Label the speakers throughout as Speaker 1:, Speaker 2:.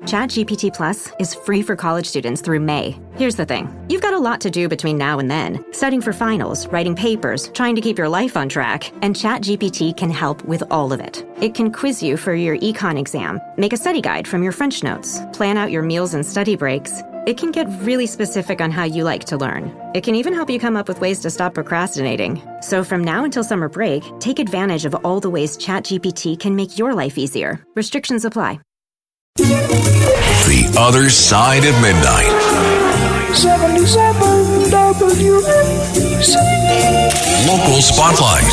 Speaker 1: ChatGPT Plus is free for college students through May. Here's the thing. You've got a lot to do between now and then. Studying for finals, writing papers, trying to keep your life on track, and ChatGPT can help with all of it. It can quiz you for your econ exam, make a study guide from your French notes, plan out your meals and study breaks. It can get really specific on how you like to learn. It can even help you come up with ways to stop procrastinating. So from now until summer break, take advantage of all the ways ChatGPT can make your life easier. Restrictions apply.
Speaker 2: The Other Side of Midnight.
Speaker 3: 77 WABC.
Speaker 2: Local Spotlight.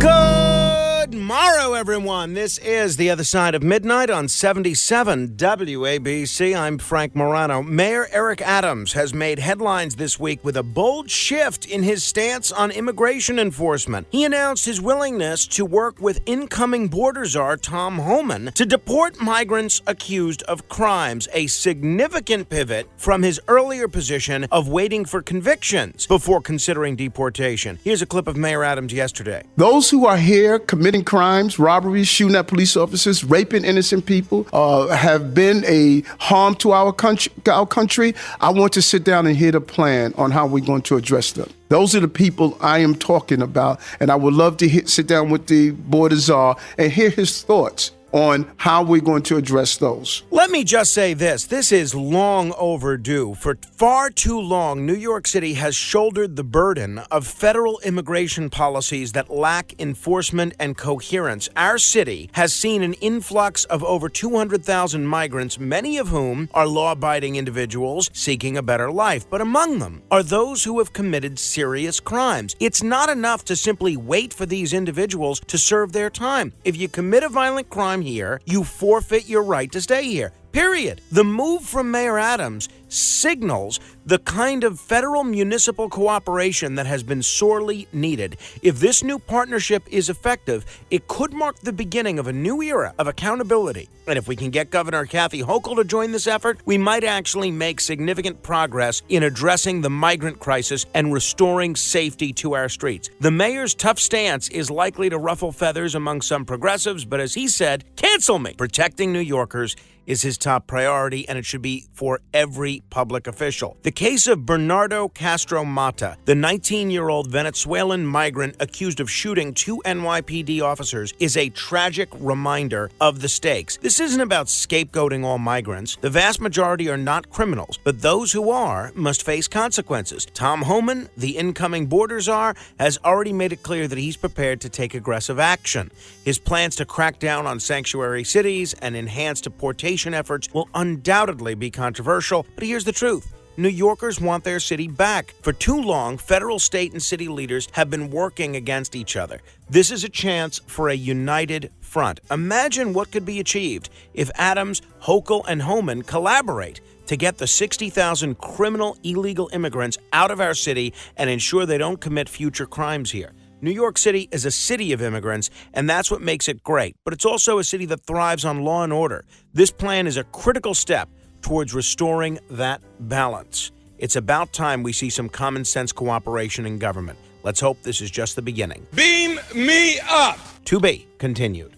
Speaker 4: Good morrow, everyone. This is The Other Side of Midnight on 77 WABC. I'm Frank Morano. Mayor Eric Adams has made headlines this week with a bold shift in his stance on immigration enforcement. He announced his willingness to work with incoming border czar Tom Homan to deport migrants accused of crimes, a significant pivot from his earlier position of waiting for convictions before considering deportation. Here's a clip of Mayor Adams yesterday.
Speaker 5: Those who are here committing crimes, robberies, shooting at police officers, raping innocent people, have been a harm to our country. I want to sit down and hear the plan on how we're going to address them. Those are the people I am talking about, and I would love to sit down with the border czar and hear his thoughts on how we're going to address those.
Speaker 4: Let me just say this. This is long overdue. For far too long, New York City has shouldered the burden of federal immigration policies that lack enforcement and coherence. Our city has seen an influx of over 200,000 migrants, many of whom are law-abiding individuals seeking a better life. But among them are those who have committed serious crimes. It's not enough to simply wait for these individuals to serve their time. If you commit a violent crime here, you forfeit your right to stay here. Period. The move from Mayor Adams signals the kind of federal municipal cooperation that has been sorely needed. If this new partnership is effective, it could mark the beginning of a new era of accountability. And if we can get Governor Kathy Hochul to join this effort, we might actually make significant progress in addressing the migrant crisis and restoring safety to our streets. The mayor's tough stance is likely to ruffle feathers among some progressives, but as he said, cancel me. Protecting New Yorkers is his top priority, and it should be for every public official. The case of Bernardo Castro Mata, the 19-year-old Venezuelan migrant accused of shooting two NYPD officers, is a tragic reminder of the stakes. This isn't about scapegoating all migrants. The vast majority are not criminals, but those who are must face consequences. Tom Homan, the incoming border czar, has already made it clear that he's prepared to take aggressive action. His plans to crack down on sanctuary cities and enhance deportation efforts will undoubtedly be controversial, but here's the truth. New Yorkers want their city back. For too long, federal, state, and city leaders have been working against each other. This is a chance for a united front. Imagine what could be achieved if Adams, Hochul, and Homan collaborate to get the 60,000 criminal illegal immigrants out of our city and ensure they don't commit future crimes here. New York City is a city of immigrants, and that's what makes it great. But it's also a city that thrives on law and order. This plan is a critical step towards restoring that balance. It's about time we see some common sense cooperation in government. Let's hope this is just the beginning.
Speaker 6: Beam me up!
Speaker 4: To be continued.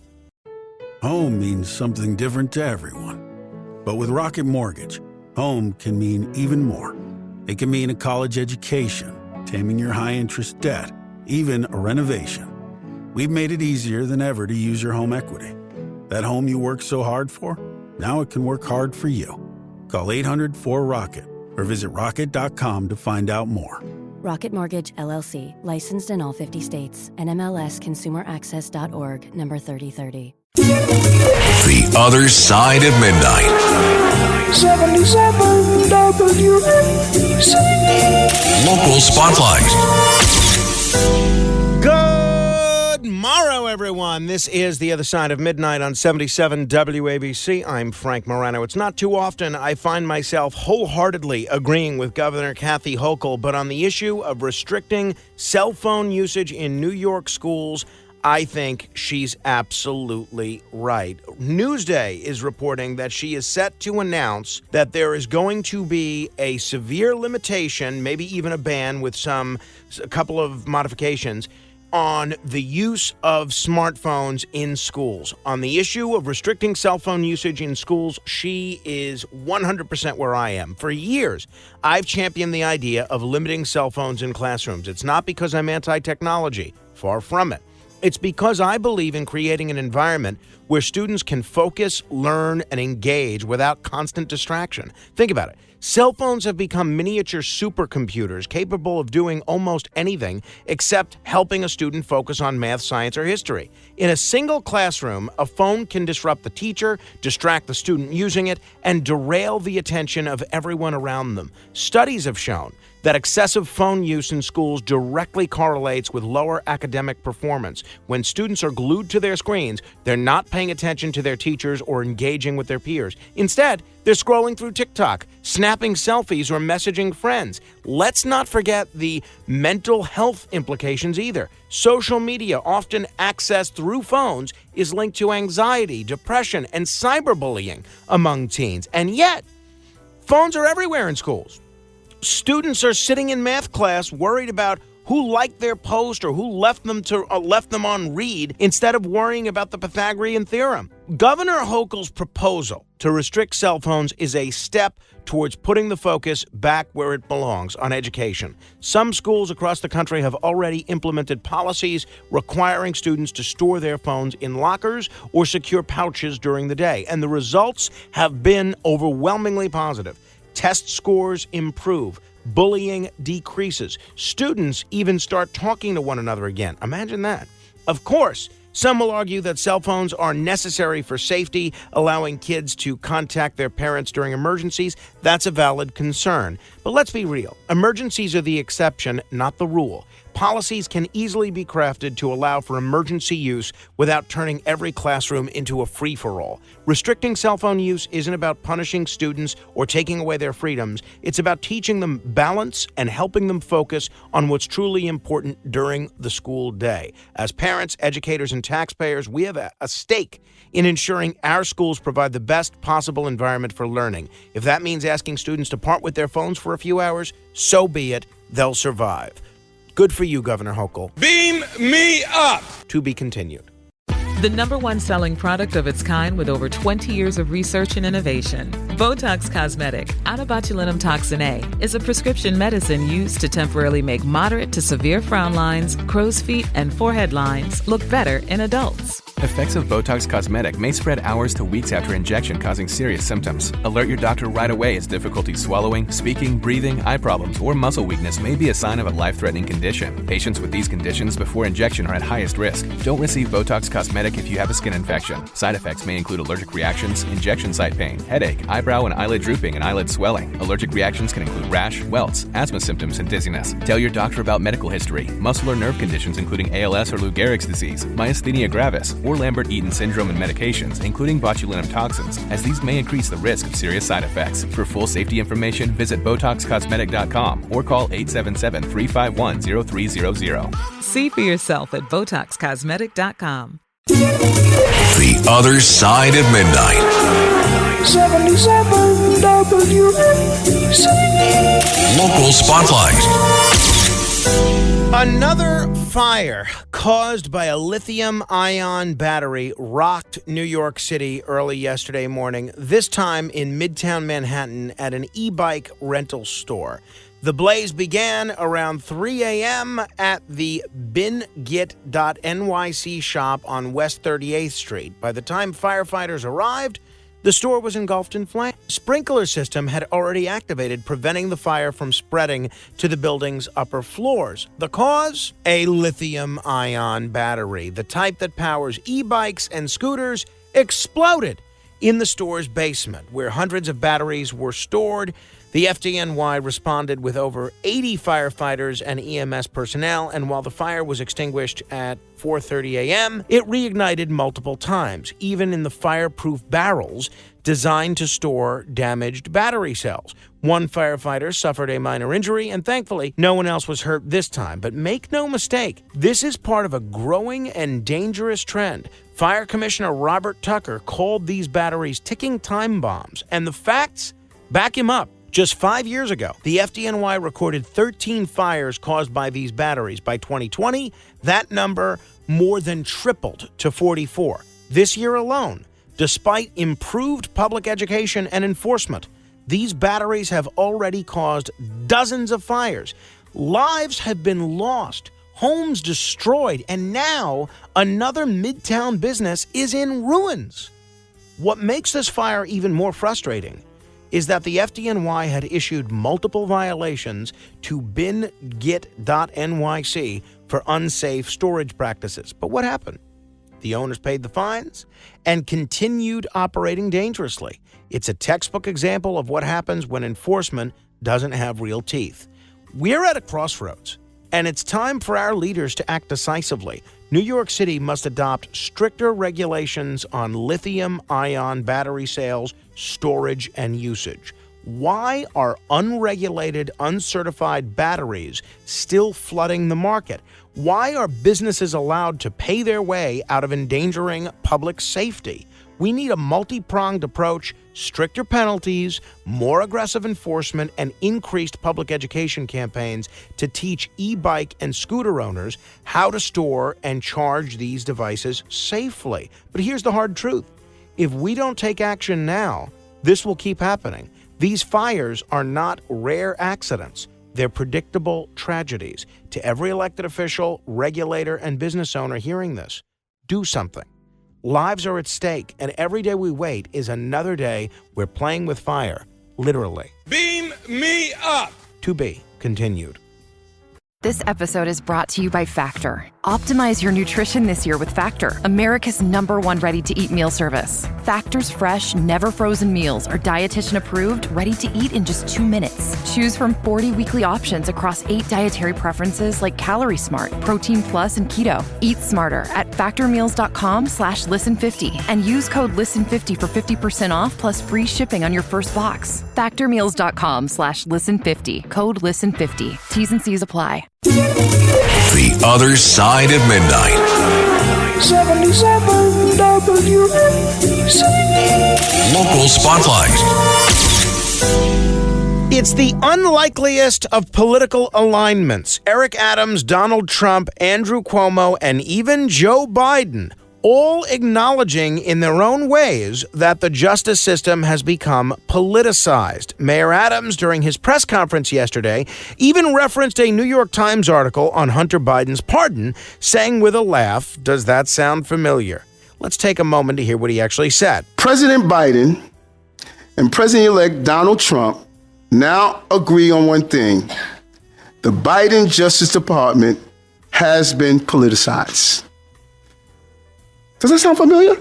Speaker 7: Home means something different to everyone. But with Rocket Mortgage, home can mean even more. It can mean a college education, taming your high-interest debt, even a renovation. We've made it easier than ever to use your home equity. That home you worked so hard for, now it can work hard for you. Call 800-4ROCKET or visit rocket.com to find out more.
Speaker 8: Rocket Mortgage, LLC, licensed in all 50 states. NMLSconsumeraccess.org, number 3030.
Speaker 2: The Other Side of Midnight.
Speaker 3: 77 WABC.
Speaker 2: Local Spotlight.
Speaker 4: Good morrow, everyone. This is The Other Side of Midnight on 77 WABC. I'm Frank Morano. It's not too often I find myself wholeheartedly agreeing with Governor Kathy Hochul, but on the issue of restricting cell phone usage in New York schools, I think she's absolutely right. Newsday is reporting that she is set to announce that there is going to be a severe limitation, maybe even a ban with a couple of modifications, on the use of smartphones in schools. On the issue of restricting cell phone usage in schools, she is 100% where I am. For years, I've championed the idea of limiting cell phones in classrooms. It's not because I'm anti-technology. Far from it. It's because I believe in creating an environment where students can focus, learn, and engage without constant distraction. Think about it. Cell phones have become miniature supercomputers capable of doing almost anything except helping a student focus on math, science, or history. In a single classroom, a phone can disrupt the teacher, distract the student using it, and derail the attention of everyone around them. Studies have shown that excessive phone use in schools directly correlates with lower academic performance. When students are glued to their screens, they're not paying attention to their teachers or engaging with their peers. Instead, they're scrolling through TikTok, snapping selfies, or messaging friends. Let's not forget the mental health implications either. Social media, often accessed through phones, is linked to anxiety, depression, and cyberbullying among teens. And yet, phones are everywhere in schools. Students are sitting in math class worried about who liked their post or who left them on read instead of worrying about the Pythagorean theorem. Governor Hochul's proposal to restrict cell phones is a step towards putting the focus back where it belongs, on education. Some schools across the country have already implemented policies requiring students to store their phones in lockers or secure pouches during the day, and the results have been overwhelmingly positive. Test scores improve. Bullying decreases. Students even start talking to one another again. Imagine that. Of course, some will argue that cell phones are necessary for safety, allowing kids to contact their parents during emergencies. That's a valid concern. But let's be real. Emergencies are the exception, not the rule. Policies can easily be crafted to allow for emergency use without turning every classroom into a free-for-all. Restricting cell phone use isn't about punishing students or taking away their freedoms. It's about teaching them balance and helping them focus on what's truly important during the school day. As parents, educators, and taxpayers, we have a stake in ensuring our schools provide the best possible environment for learning. If that means asking students to part with their phones for a few hours, so be it. They'll survive. Good for you, Governor Hochul.
Speaker 6: Beam me up!
Speaker 4: To be continued.
Speaker 9: The #1 selling product of its kind with over 20 years of research and innovation. Botox Cosmetic, onabotulinum toxin A, is a prescription medicine used to temporarily make moderate to severe frown lines, crow's feet, and forehead lines look better in adults.
Speaker 10: Effects of Botox Cosmetic may spread hours to weeks after injection, causing serious symptoms. Alert your doctor right away as difficulty swallowing, speaking, breathing, eye problems, or muscle weakness may be a sign of a life-threatening condition. Patients with these conditions before injection are at highest risk. Don't receive Botox Cosmetic if you have a skin infection. Side effects may include allergic reactions, injection site pain, headache, eyebrow and eyelid drooping, and eyelid swelling. Allergic reactions can include rash, welts, asthma symptoms, and dizziness. Tell your doctor about medical history, muscle or nerve conditions including ALS or Lou Gehrig's disease, myasthenia gravis, or Lambert-Eaton syndrome, and medications, including botulinum toxins, as these may increase the risk of serious side effects. For full safety information, visit BotoxCosmetic.com or call 877-351-0300.
Speaker 9: See for yourself at BotoxCosmetic.com.
Speaker 2: The Other Side of Midnight.
Speaker 3: 77 WABC.
Speaker 2: Local Spotlight.
Speaker 4: Another fire caused by a lithium-ion battery rocked New York City early yesterday morning, this time in Midtown Manhattan at an e-bike rental store. The blaze began around 3 a.m. at the bingit.nyc shop on West 38th Street. By the time firefighters arrived, the store was engulfed in flames. The sprinkler system had already activated, preventing the fire from spreading to the building's upper floors. The cause? A lithium-ion battery, the type that powers e-bikes and scooters, exploded in the store's basement, where hundreds of batteries were stored. The FDNY responded with over 80 firefighters and EMS personnel, and while the fire was extinguished at 4:30 a.m., it reignited multiple times, even in the fireproof barrels designed to store damaged battery cells. One firefighter suffered a minor injury, and thankfully, no one else was hurt this time. But make no mistake, this is part of a growing and dangerous trend. Fire Commissioner Robert Tucker called these batteries ticking time bombs, and the facts back him up. Just 5 years ago, the FDNY recorded 13 fires caused by these batteries. By 2020, that number more than tripled to 44. This year alone, despite improved public education and enforcement, these batteries have already caused dozens of fires. Lives have been lost, homes destroyed, and now another Midtown business is in ruins. What makes this fire even more frustrating is that the FDNY had issued multiple violations to bin.git.nyc for unsafe storage practices. But what happened? The owners paid the fines and continued operating dangerously. It's a textbook example of what happens when enforcement doesn't have real teeth. We're at a crossroads, and it's time for our leaders to act decisively. New York City must adopt stricter regulations on lithium-ion battery sales, storage, and usage. Why are unregulated, uncertified batteries still flooding the market? Why are businesses allowed to pay their way out of endangering public safety? We need a multi-pronged approach, stricter penalties, more aggressive enforcement, and increased public education campaigns to teach e-bike and scooter owners how to store and charge these devices safely. But here's the hard truth. If we don't take action now, this will keep happening. These fires are not rare accidents. They're predictable tragedies. To every elected official, regulator, and business owner hearing this, do something. Lives are at stake, and every day we wait is another day we're playing with fire, literally.
Speaker 6: Beam me up!
Speaker 4: To be continued.
Speaker 11: This episode is brought to you by Factor. Optimize your nutrition this year with Factor, America's #1 ready-to-eat meal service. Factor's fresh, never frozen meals are dietitian approved, ready to eat in just 2 minutes. Choose from 40 weekly options across 8 dietary preferences like Calorie Smart, Protein Plus, and Keto. Eat smarter at factormeals.com/listen50 and use code listen50 for 50% off plus free shipping on your first box. Factormeals.com/listen50, code listen50. T's and C's apply.
Speaker 2: The Other Side of Midnight.
Speaker 3: 77 WNBC.
Speaker 2: Local Spotlight.
Speaker 4: It's the unlikeliest of political alignments. Eric Adams, Donald Trump, Andrew Cuomo, and even Joe Biden all acknowledging in their own ways that the justice system has become politicized. Mayor Adams, during his press conference yesterday, even referenced a New York Times article on Hunter Biden's pardon, saying with a laugh, "Does that sound familiar?" Let's take a moment to hear what he actually said.
Speaker 5: President Biden and President-elect Donald Trump now agree on one thing. The Biden Justice Department has been politicized. Does that sound familiar?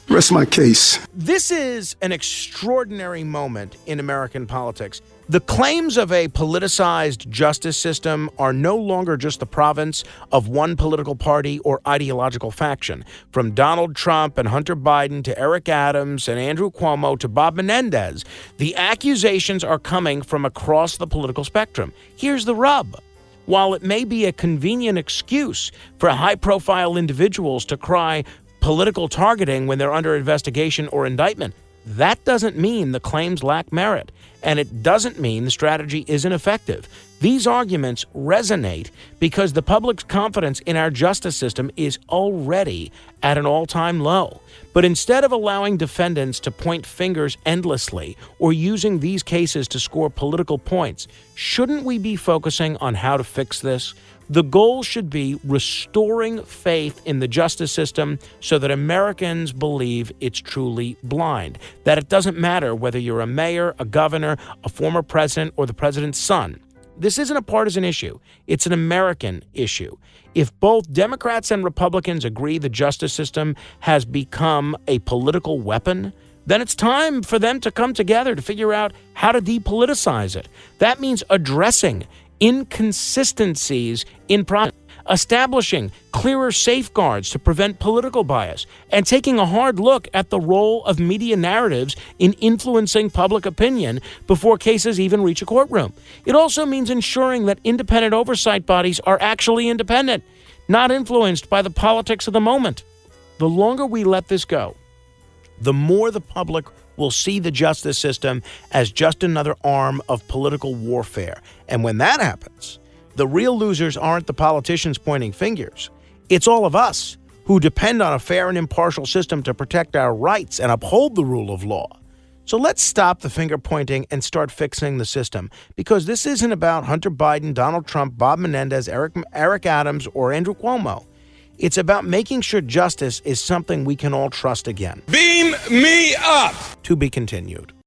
Speaker 5: Rest my case.
Speaker 4: This is an extraordinary moment in American politics. The claims of a politicized justice system are no longer just the province of one political party or ideological faction. From Donald Trump and Hunter Biden to Eric Adams and Andrew Cuomo to Bob Menendez, the accusations are coming from across the political spectrum. Here's the rub. While it may be a convenient excuse for high-profile individuals to cry political targeting when they're under investigation or indictment, that doesn't mean the claims lack merit, and it doesn't mean the strategy isn't effective. These arguments resonate because the public's confidence in our justice system is already at an all-time low. But instead of allowing defendants to point fingers endlessly or using these cases to score political points, shouldn't we be focusing on how to fix this? The goal should be restoring faith in the justice system so that Americans believe it's truly blind, that it doesn't matter whether you're a mayor, a governor, a former president, or the president's son. This isn't a partisan issue. It's an American issue. If both Democrats and Republicans agree the justice system has become a political weapon, then it's time for them to come together to figure out how to depoliticize it. That means addressing inconsistencies in process, establishing clearer safeguards to prevent political bias, and taking a hard look at the role of media narratives in influencing public opinion before cases even reach a courtroom. It also means ensuring that independent oversight bodies are actually independent, not influenced by the politics of the moment. The longer we let this go, the more the public will see the justice system as just another arm of political warfare. And when that happens, the real losers aren't the politicians pointing fingers. It's all of us who depend on a fair and impartial system to protect our rights and uphold the rule of law. So let's stop the finger pointing and start fixing the system, because this isn't about Hunter Biden, Donald Trump, Bob Menendez, Eric Adams, or Andrew Cuomo. It's about making sure justice is something we can all trust again.
Speaker 6: Beam me up!
Speaker 4: To be continued.